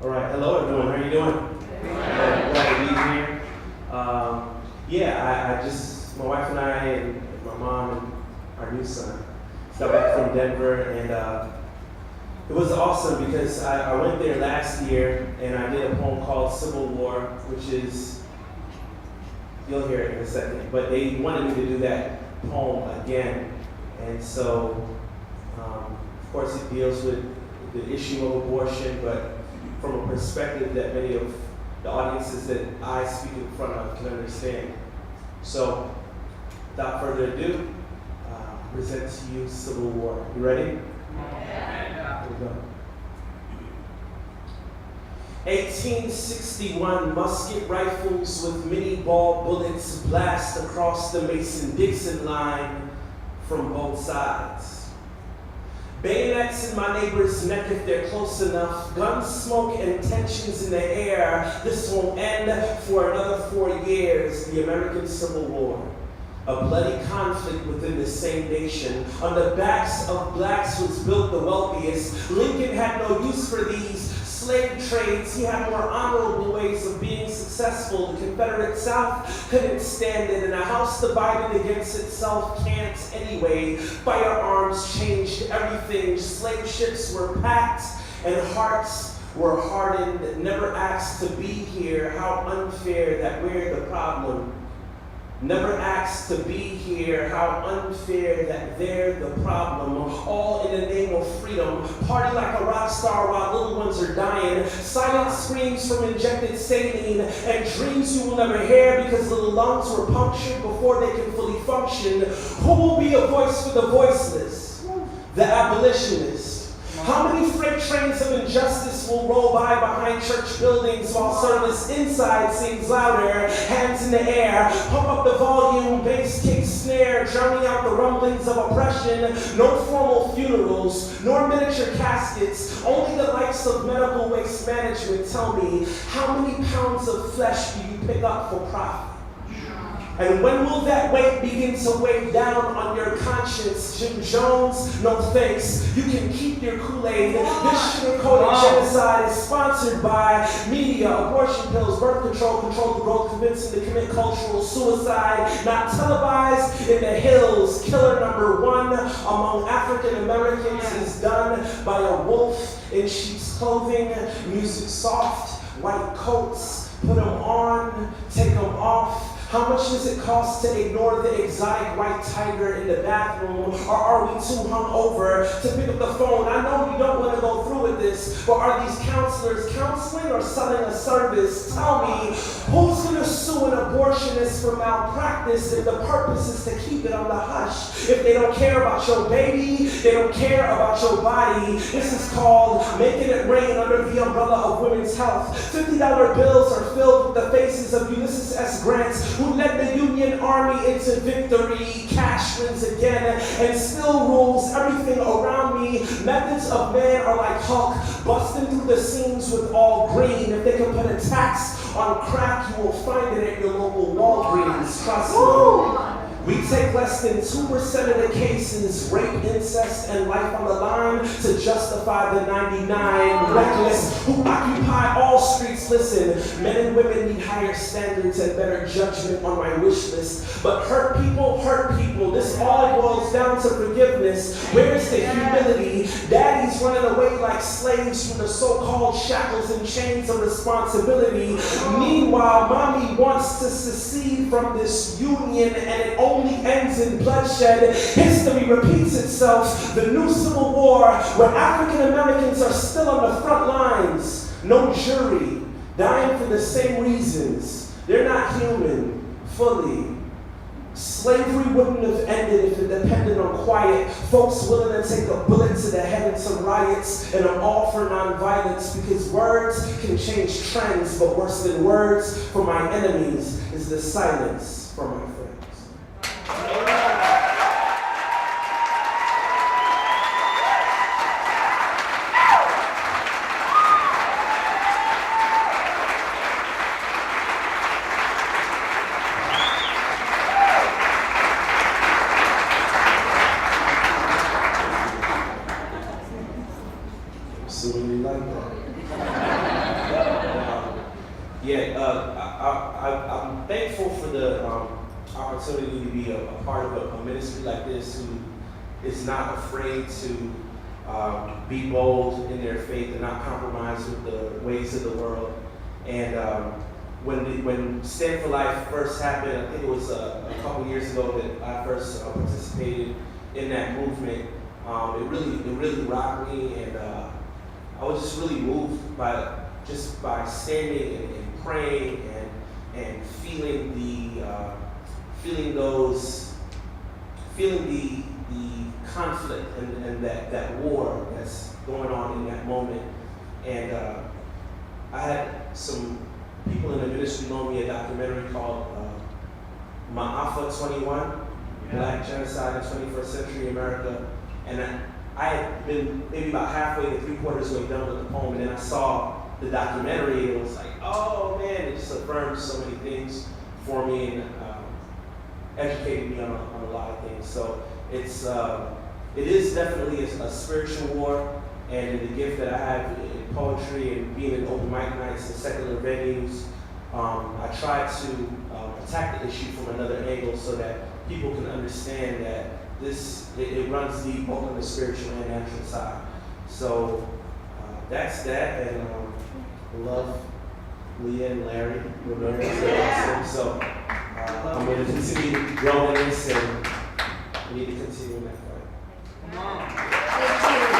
All right, hello everyone. How are you doing? Glad to be here. My wife and I and my mom and our new son got back from Denver, and it was awesome because I went there last year and I did a poem called Civil War, which is, you'll hear it in a second, but they wanted me to do that poem again. And so, of course, it deals with the issue of abortion, but from a perspective that many of the audiences that I speak in front of can understand. So, without further ado, present to you Civil War. You ready? Yeah. Here we go. 1861, musket rifles with mini ball bullets blast across the Mason-Dixon line from both sides. Bayonets in my neighbor's neck if they're close enough. Gun smoke and tensions in the air. This won't end for another 4 years. The American Civil War. A bloody conflict within the same nation. On the backs of blacks was built the wealthiest. Lincoln had no use for these slave trades. He had more honorable ways of being successful. The Confederate South couldn't stand it, and a house divided against itself can't anyway. Firearms changed everything. Slave ships were packed and hearts were hardened. Never asked to be here. How unfair that we're the problem. Never asked to be here. How unfair that they're the problem. All in the name of freedom. Party like a rock star while little ones are dying. Silent screams from injected saline and dreams you will never hear because little lungs were punctured before they can fully function. Who will be a voice for the voiceless? The abolitionists. How many freight trains of injustice will roll by behind church buildings while service inside sings louder, hands in the air, pump up the volume, bass kick snare, drowning out the rumblings of oppression. No formal funerals, nor miniature caskets, only the likes of medical waste management. Tell me, how many pounds of flesh do you pick up for profit? And when will that weight begin to weigh down on your conscience? Jim Jones, no thanks. You can keep your Kool-Aid. This sugar-coated genocide is sponsored by media, abortion pills, birth control, control the growth, convincing to commit cultural suicide. Not televised in the hills. Killer number one among African Americans is done by a wolf in sheep's clothing. Music soft, white coats. Put them on, take them off. How much does it cost to ignore the exotic white tiger in the bathroom? Or are we too hungover to pick up the phone? I know you don't want to go through with this, but are these counselors counseling or selling a service? Tell me, who's going to sue an abortionist for malpractice if the purpose is to keep it on the hush? If they don't care about your baby, they don't care about your body. This is called making it rain under the umbrella of women's health. $50 bills are filled with the faces of Ulysses S. Grant, who led the Union Army into victory. Cash wins again and still rules everything around me. Methods of man are like Hulk, busting through the seams with all green. If they can put a tax on crack, you will find it at your local Walgreens. Trust me. We take less than 2% of the cases, rape, incest, and life on the line to justify the 99 reckless who occupy all streets. Listen, men and women need higher standards and better judgment on my wish list. But hurt people, this all boils down to forgiveness. Where's the humility? Daddy's running away like slaves from the so-called shackles and chains of responsibility. Meanwhile, mommy wants to secede from this union, and it only ends in bloodshed. History repeats itself. The new Civil War, where African Americans are still on the front lines. No jury, dying for the same reasons. They're not human, fully. Slavery wouldn't have ended if it depended on quiet. Folks willing to take a bullet to the head in some riots, and I'm all for nonviolence because words can change trends, but worse than words for my enemies is the silence for my friends. So when you like that. I'm thankful for the opportunity to be a part of a ministry like this who is not afraid to be bold in their faith and not compromise with the ways of the world. And when Stand for Life first happened, I think it was a couple years ago that I first participated in that movement. It really rocked me, and I was just really moved by standing and praying and feeling the conflict and that war that's going on in that moment. And I had some people in the ministry know me a documentary called Ma'afa 21, Black Genocide in 21st Century America. And I had been maybe about halfway to 3/4 way done with the poem, and then I saw the documentary, and it was like, oh man, it just affirmed so many things for me and educated me on a lot of things. So it is definitely a spiritual war, and the gift that I have in poetry and being in open mic nights and secular venues, I try to attack the issue from another angle so that people can understand that it runs deep both on the spiritual and natural side. So that's that, and love Leah and Larry. We're very awesome. So I'm going to continue growing this, and we need to continue in that fight. Come on.